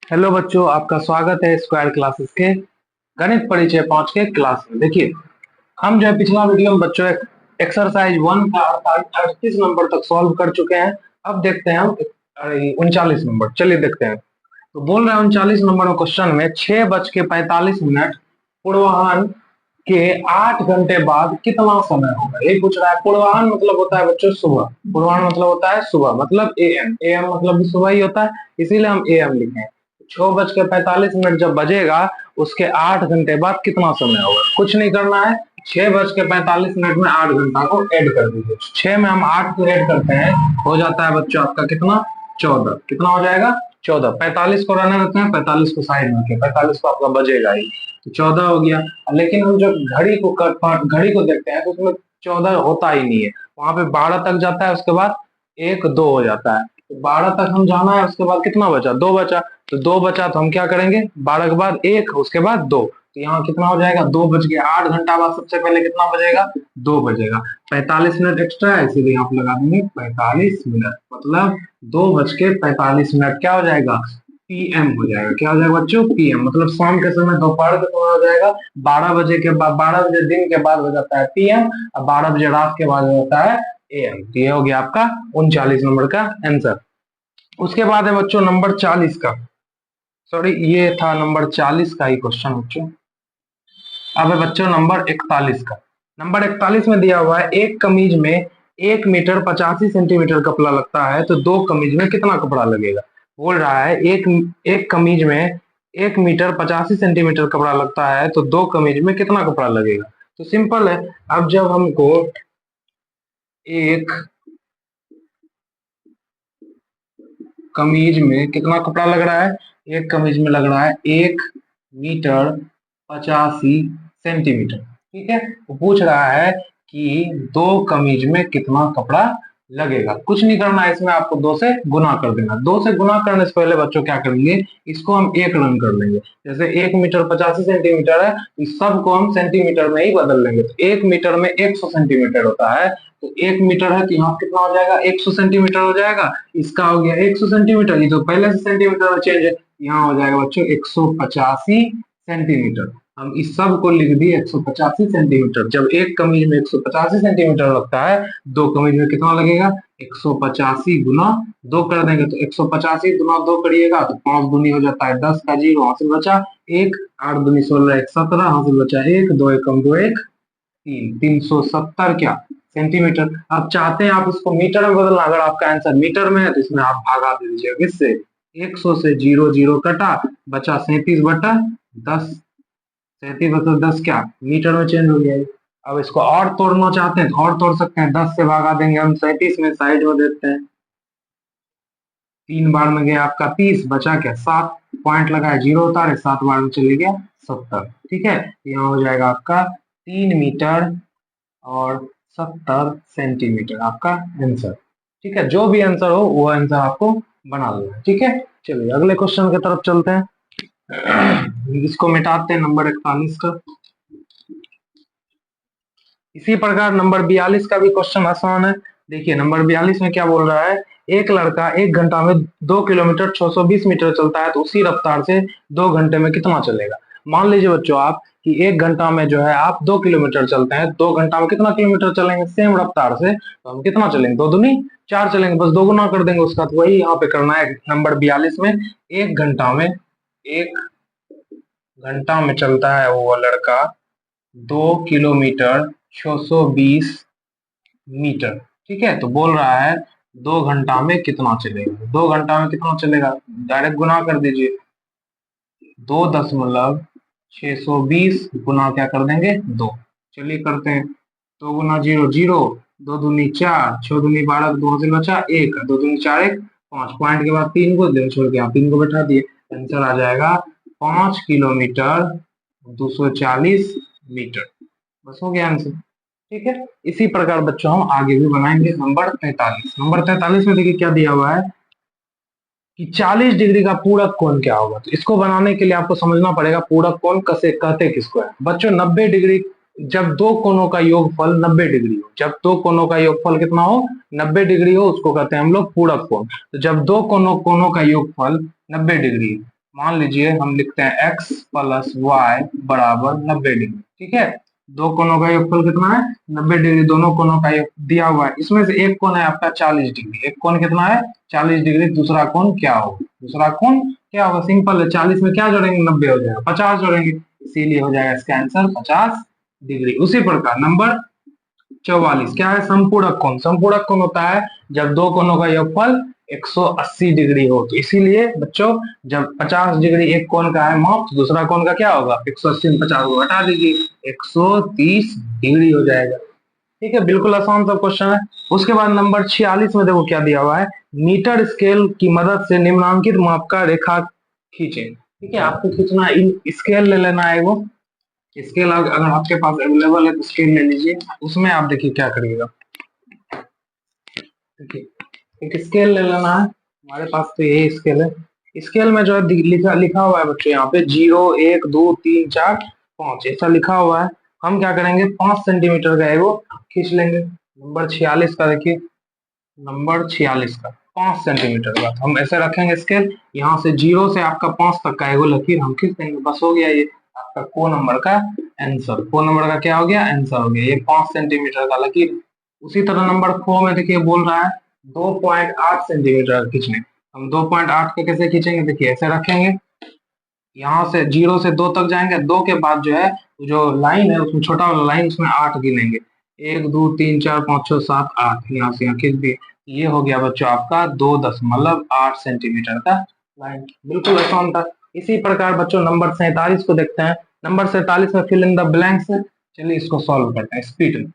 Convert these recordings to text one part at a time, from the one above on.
Hello बच्चों, आपका स्वागत है स्क्वायर क्लासेस के गणित परिचय 5 के क्लास में। देखिए, हम जो है पिछला वीडियो में बच्चों एक्सरसाइज 1 का 38 नंबर तक सॉल्व कर चुके हैं। अब देखते हैं हम 39 नंबर। चलिए देखते हैं। तो बोल रहे हैं 39 नंबर क्वेश्चन में 6:45 पूर्वाह्न के 8 घंटे बाद कितना समय होगा, ये पूछ रहा है। पूर्वाह्न मतलब होता है बच्चों सुबह। पूर्वाह्न मतलब होता है सुबह, मतलब एएम। एएम मतलब भी सुबह ही होता है, इसीलिए हम एएम लिखे हैं। 6:45 जब बजेगा, उसके 8 घंटे बाद कितना समय होगा। कुछ नहीं करना है, 6:45 में 8 घंटा को ऐड कर दीजिए। 6 में हम 8 को ऐड करते हैं, हो जाता है बच्चों आपका कितना, 14। कितना हो जाएगा, 14। 45 को रहने देते हैं, 45 को साइड में रखें, 45 को आपका बजेगा ही, तो 14 हो गया। लेकिन हम जब घड़ी को देखते हैं तो उसमें 14 होता ही नहीं है, वहां पे 12 तक जाता है, उसके बाद 1 2 हो जाता है। तो 12 तक हम जाना है, उसके बाद कितना बचा, 2 बचा। तो 2 बचा तो हम क्या करेंगे, 12 के बाद 1, उसके बाद 2, तो यहाँ कितना हो जाएगा, 2 बज गया। 8 घंटा बाद सबसे पहले कितना बजेगा, 2 बजेगा। 45 मिनट एक्स्ट्रा है, इसीलिए यहाँ पे लगा देंगे 45 मिनट, मतलब 2:45 क्या हो जाएगा, पीएम हो जाएगा। क्या हो जाएगा बच्चों, पीएम, मतलब शाम के समय, दोपहर के समय हो जाएगा। 12 बजे के बाद, 12 बजे दिन के बाद हो जाता है पीएम, और 12 बजे रात के बाद हो जाता है एएम। ये हो गया आपका 39 नंबर का आंसर। उसके बाद है बच्चों नंबर 40 का। सॉरी, ये था नंबर 40 का ही क्वेश्चन बच्चों। अब है बच्चों नंबर 41 का। नंबर 41 में दिया हुआ है, एक कमीज में 1 मीटर 85 सेंटीमीटर कपड़ा लगता है, तो 2 कमीज में कितना कपड़ा लगेगा। बोल रहा है एक एक कमीज में 1 मीटर 85 सेंटीमीटर कपड़ा लगता है, तो 2 कमीज में कितना कपड़ा लगेगा। तो सिंपल है। अब जब हमको एक कमीज में कितना कपड़ा लग रहा है, एक कमीज में लग रहा है 1 मीटर 85 सेंटीमीटर, ठीक है। वो पूछ रहा है कि 2 कमीज में कितना कपड़ा लगेगा। कुछ नहीं करना है, इसमें आपको 2 से गुना कर देना। 2 से गुना करने से पहले बच्चों क्या करेंगे, इसको हम एक रन कर लेंगे। जैसे 1 मीटर 85 सेंटीमीटर है, इस सब को हम सेंटीमीटर में ही बदल लेंगे। तो 1 मीटर में 100 सेंटीमीटर होता है, तो 1 मीटर है, तो यहाँ कितना हो जाएगा, 100 सेंटीमीटर हो जाएगा। इसका हो गया 100 सेंटीमीटर, ये तो पहले से सेंटीमीटर में चेंज है। यहाँ हो जाएगा बच्चों 185 सेंटीमीटर। हम इस सब को लिख दिए 185 सेंटीमीटर। जब एक कमीज में 185 सेंटीमीटर लगता है, 2 कमीज में कितना लगेगा, 185 गुना 2 कर देंगे, तो 185 गुना 2 करिएगा तो 5 दूनी हो जाता है 10 का 0, हासिल बचा 1, 8 दूनी 16, 1 17, हासिल बचा 1, 2 एकम 2 1 3, 370 क्या, सेंटीमीटर। आप चाहते हैं आप इसको मीटर में बदलना, अगर आपका आंसर मीटर में है तो इसमें आप भागा दीजिए किससे, 100 से 0 0 कटा, बचा 37/10। 37/10 क्या, मीटर में चेंज हो गया है। अब इसको और तोड़ना चाहते हैं तो और तोड़ सकते हैं, 10 से भागा देंगे हम 37 में, साइड में देते हैं। 3 बार में गया आपका 30, बचा क्या 7, पॉइंट लगाए 0 उतारे, 7 बार में चले गया 70, ठीक है। यहाँ हो जाएगा आपका 3 मीटर और 70 सेंटीमीटर आपका आंसर, ठीक है। जो भी आंसर हो वो आंसर आपको बना लेना, ठीक है। चलिए अगले क्वेश्चन की तरफ चलते हैं। इसको मिटाते हैं, नंबर 41 का। इसी प्रकार नंबर 42 का भी क्वेश्चन आसान है। देखिए नंबर 42 में क्या बोल रहा है, एक लड़का 1 घंटा में 2 किलोमीटर 620 मीटर चलता है, तो उसी रफ्तार से 2 घंटे में कितना चलेगा। मान लीजिए बच्चों आप कि 1 घंटा में जो है आप 2 किलोमीटर चलते हैं, 2 घंटा में कितना किलोमीटर चलेंगे सेम रफ्तार से, तो हम कितना चलेंगे, 2 दूनी 4 चलेंगे, बस 2 गुना कर देंगे उसका। तो वही यहाँ पे करना है नंबर 42 में। 1 घंटा में चलता है वो लड़का 2 किलोमीटर 620 मीटर, ठीक है। तो बोल रहा है 2 घंटा में कितना चलेगा। 2 घंटा में कितना चलेगा, डायरेक्ट गुना कर दीजिए। 2.620 गुना क्या कर देंगे, 2। चलिए करते हैं, 2 गुना 0 0, 2 दूनी 4, 6 दूनी 12, 2 हासिल बचा 1, 2 दूनी 4 1 5, पॉइंट के बाद 3 को दे छोड़ के आप 3 को बैठा दिए, आंसर आ जाएगा 5 किलोमीटर 240 मीटर। बस हो गया आंसर, ठीक है। इसी प्रकार बच्चों हम आगे भी बनाएंगे। नंबर 43, नंबर 43 में देखिए क्या दिया हुआ है कि 40 डिग्री का पूरक कोण क्या होगा। तो इसको बनाने के लिए आपको समझना पड़ेगा पूरक कोण कसे कहते किसको है। बच्चों 90 डिग्री, जब दो कोणों का योगफल 90 डिग्री हो, जब दो कोणों का योगफल कितना हो, 90 डिग्री हो, उसको कहते हैं हम लोग पूरक कोण। तो जब दो कोणों का योगफल 90 डिग्री, मान लीजिए हम लिखते हैं x प्लस वाई बराबर 90 डिग्री, ठीक है। दो कोनों का योगफल कितना है 90 डिग्री, दोनों कोनों का योग दिया हुआ है। इसमें से एक कोण है आपका 40 डिग्री, एक कोण कितना है 40 डिग्री, दूसरा कोण क्या होगा, दूसरा कोण क्या होगा, सिंपल है, 40 में क्या जोड़ेंगे 90 हो जाएगा, 50 जोड़ेंगे, इसीलिए हो जाएगा इसका आंसर 50 डिग्री। उसी प्रकार नंबर 44 क्या है, संपूरक कोण। संपूरक कोण होता है जब दो कोणों का योगफल 180 डिग्री हो, तो इसीलिए बच्चों जब 50 डिग्री एक कोण का है माप, तो दूसरा कोण का क्या होगा, 180 में 50 को हटा दीजिए, 130 डिग्री हो जाएगा, ठीक है। बिल्कुल आसान सा क्वेश्चन है। उसके बाद नंबर 46 में देखो क्या दिया हुआ है, मीटर स्केल की मदद से निम्नांकित माप का रेखा खींचे, ठीक है। आपको खींचना, स्केल ले लेना है, वो स्केल अगर आपके पास अवेलेबल है तो स्केल ले लीजिए। उसमें आप देखिए क्या करिएगा, देखिए एक स्केल ले लेना है, हमारे पास तो यही स्केल है। स्केल में जो है लिखा लिखा हुआ है बच्चों, यहाँ पे 0 1 2 3 4 5 ऐसा लिखा हुआ है। हम क्या करेंगे 5 सेंटीमीटर का है वो खींच लेंगे। नंबर 46 का देखिए, नंबर 46 का 5 सेंटीमीटर का हम ऐसे रखेंगे स्केल, यहाँ से 0 से आपका 5 तक का एगो लकीर हम खींच देंगे, बस हो गया ये आपका को नंबर का आंसर। को नंबर का क्या हो गया, आंसर हो गया, ये 5 सेंटीमीटर का लकीर। उसी तरह नंबर 4 में देखिए बोल रहा है 2.8 सेंटीमीटर खींचने। हम 2.8 का कैसे खींचेंगे, देखिए ऐसे रखेंगे, यहाँ से 0 से 2 तक जाएंगे, 2 के बाद जो है जो लाइन है उसमें छोटा वाला लाइन, उसमें 8 गिनेंगे, 1 2 3 4 5 6 7 8, यहाँ से यहाँ खींच दिए। ये हो गया बच्चों आपका 2.8 सेंटीमीटर का लाइन। बिल्कुल आसान था। इसी प्रकार बच्चों नंबर 47 को देखते हैं। नंबर 47 में फिल इन द ब्लैंक्स है, चलिए इसको सॉल्व करते हैं स्पीड में।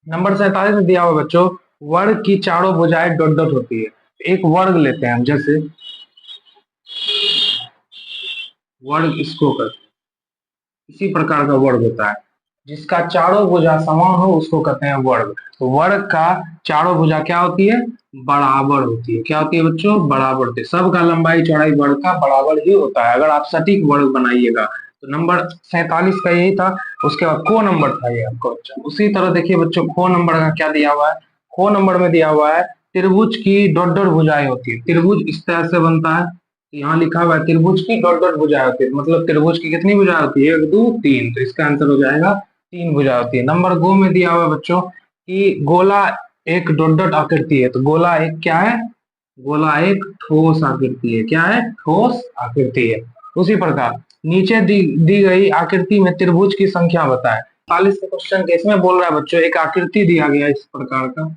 नंबर 47 में दिया हुआ बच्चों, वर्ग की चारों भुजाएं डॉट डॉट होती है। एक वर्ग लेते हैं हम, जैसे वर्ग इसको करते हैं, इसी प्रकार का वर्ग होता है, जिसका चारों भुजा समान हो उसको कहते हैं वर्ग। तो वर्ग का चारों भुजा क्या होती है, बराबर होती है। क्या होती है बच्चों, बराबर होती है। सबका लंबाई चौड़ाई वर्ग का बराबर ही होता है, अगर आप सटीक वर्ग बनाइएगा। तो नंबर 47 का यही था। उसके बाद खो नंबर था ये आपका बच्चा। उसी तरह देखिए बच्चों खो नंबर का क्या दिया हुआ है, खो नंबर में दिया हुआ है त्रिभुज की डॉट डॉट भुजाएं होती है। त्रिभुज इस तरह से बनता है, यहाँ लिखा हुआ है त्रिभुज की डॉट डॉट भुजाएं होती है, मतलब त्रिभुज की कितनी भुजाएं होती है, 1 2 3, तो इसका आंसर हो जाएगा 3 भुजा होती है। नंबर 2 में दिया हुआ है बच्चों कि गोला एक डॉट डॉट आकृति है। तो गोला एक क्या है, गोला एक ठोस आकृति है। क्या है, ठोस आकृति है। उसी प्रकार नीचे दी गई आकृति में त्रिभुज की संख्या बताएं। 40 के क्वेश्चन के इसमें बोल रहा है बच्चों, एक आकृति दिया गया इस प्रकार का,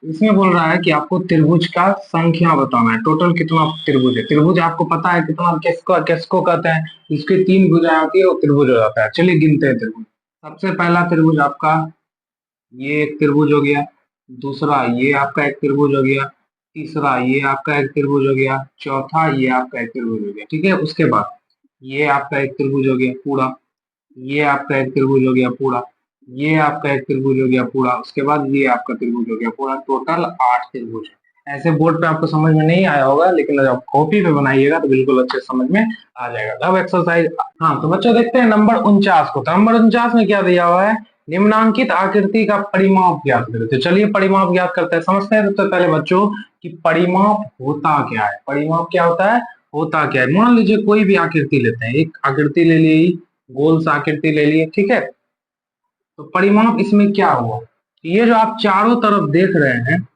इसमें बोल रहा है कि आपको त्रिभुज का संख्या बताना है, टोटल कितना त्रिभुज है। त्रिभुज आपको पता है कितना, किसको कहते हैं, इसके 3 भुजाएं होती है वो त्रिभुज हो जाता है। चलिए गिनते हैं त्रिभुज। सबसे पहला त्रिभुज आपका ये एक त्रिभुज हो गया, दूसरा ये आपका एक त्रिभुज हो गया, तीसरा ये आपका एक त्रिभुज हो गया, चौथा ये आपका एक त्रिभुज हो गया, ठीक है। उसके बाद ये आपका एक त्रिभुज हो गया पूरा, ये आपका एक त्रिभुज हो गया पूरा, ये आपका एक त्रिभुज हो गया पूरा, उसके बाद ये आपका त्रिभुज हो गया पूरा, टोटल 8 त्रिभुज है। ऐसे बोर्ड पे आपको समझ में नहीं आया होगा, लेकिन जब कॉपी पे बनाइएगा तो बिल्कुल अच्छे समझ में आ जाएगा। अब एक्सरसाइज, हाँ तो बच्चों देखते हैं नंबर 49 को। तो नंबर 49 में क्या दिया हुआ है, निम्नांकित आकृति का परिमाप ज्ञात करें। तो चलिए परिमाप ज्ञात करते हैं। समझते हैं सबसे पहले बच्चों कि परिमाप होता क्या है। परिमाप क्या होता है, होता क्या है। मान लीजिए कोई भी आकृति लेते हैं, एक आकृति ले ली, गोल सा आकृति ले लिए, ठीक है। तो परिमाप इसमें क्या हुआ, ये जो आप चारों तरफ देख रहे हैं,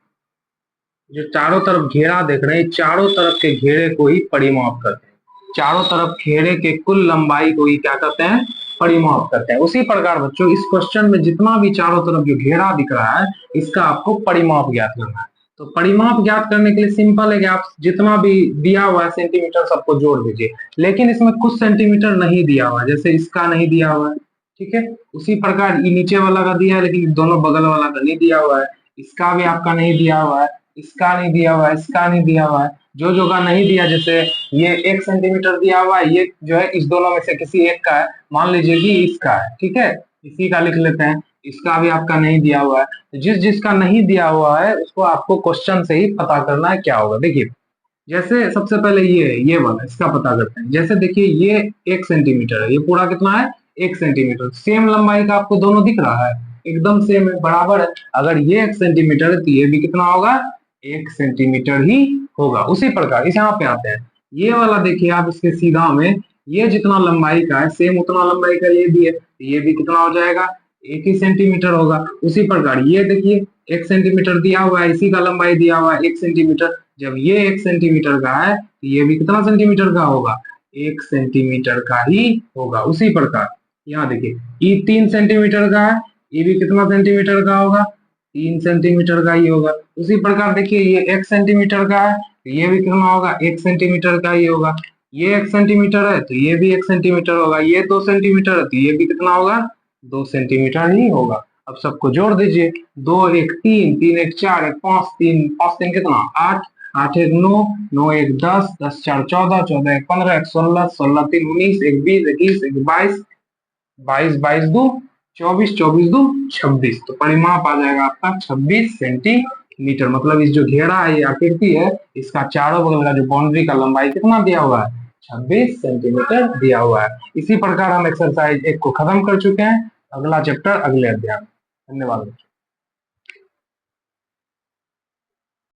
जो चारों तरफ घेरा देख रहे हैं, चारों तरफ के घेरे को ही परिमाप करते हैं। चारों तरफ घेरे के कुल लंबाई को ही क्या करते हैं, परिमाप करते हैं। उसी प्रकार बच्चों इस क्वेश्चन में जितना भी चारों तरफ जो घेरा दिख रहा है, इसका आपको परिमाप ज्ञात करना है। तो परिमाप ज्ञात करने के लिए सिंपल है कि आप जितना भी दिया हुआ है सेंटीमीटर सबको जोड़ दीजिए। लेकिन इसमें कुछ सेंटीमीटर नहीं दिया हुआ है, जैसे इसका नहीं दिया हुआ है, ठीक है। उसी प्रकार ये नीचे वाला का दिया है, लेकिन दोनों बगल वाला का नहीं दिया हुआ है। इसका भी आपका नहीं दिया हुआ है, इसका नहीं दिया हुआ है, इसका नहीं दिया हुआ है। जो जो का नहीं दिया, जैसे ये 1 सेंटीमीटर दिया हुआ है, ये जो है इस दोनों में से किसी एक का है, मान लीजिए कि इसका है, ठीक है, इसी का लिख लेते हैं। इसका भी आपका नहीं दिया हुआ है। तो जिस जिसका नहीं दिया हुआ है उसको आपको क्वेश्चन से ही पता करना है क्या होगा। देखिए जैसे सबसे पहले ये वाला इसका पता करते हैं। जैसे देखिए ये 1 सेंटीमीटर है, ये पूरा कितना है 1 सेंटीमीटर। सेम लंबाई का आपको दोनों दिख रहा है, एकदम सेम है, बराबर है। अगर ये 1 सेंटीमीटर है तो ये भी कितना होगा 1 सेंटीमीटर ही होगा। उसी प्रकार इस यहाँ पे आते हैं, ये वाला देखिए आप, इसके सीधा में ये जितना लंबाई का है सेम उतना लंबाई का ये भी है, ये भी कितना हो जाएगा 1 ही सेंटीमीटर होगा। उसी प्रकार ये देखिए 1 सेंटीमीटर दिया हुआ है, इसी का लंबाई दिया हुआ है 1 सेंटीमीटर। जब ये 1 सेंटीमीटर का है तो ये भी कितना सेंटीमीटर का होगा, 1 सेंटीमीटर का ही होगा। उसी प्रकार यहाँ देखिए ये 3 सेंटीमीटर का है, ये भी कितना सेंटीमीटर का होगा, 3 सेंटीमीटर का ही होगा। उसी प्रकार देखिए ये 1 सेंटीमीटर का है तो ये भी कितना होगा, 1 सेंटीमीटर का ही होगा। ये 1 सेंटीमीटर है तो ये भी 1 सेंटीमीटर होगा। ये 2 सेंटीमीटर है तो ये भी कितना होगा, 2 सेंटीमीटर ही होगा। अब सबको जोड़ दीजिए, 2 1 3, 3 1 4, 1 5, 3 5 3 कितना 8, 8 1 9, 9 1 10, 10 4 14, 14 1 15, 1 16, 16 3 19, 1 20, 21 1 22, 22 22 2 24, 24 2 26। तो परिमाप आ जाएगा आपका 26 सेंटीमीटर। मतलब इस जो घेरा है, ये आकृति है, इसका चारों बगल का जो बाउंड्री का लंबाई कितना दिया हुआ है, 26 सेंटीमीटर दिया हुआ है। इसी प्रकार हम एक्सरसाइज 1 को खत्म कर चुके हैं। अगला चैप्टर अगले अध्याय में। धन्यवाद।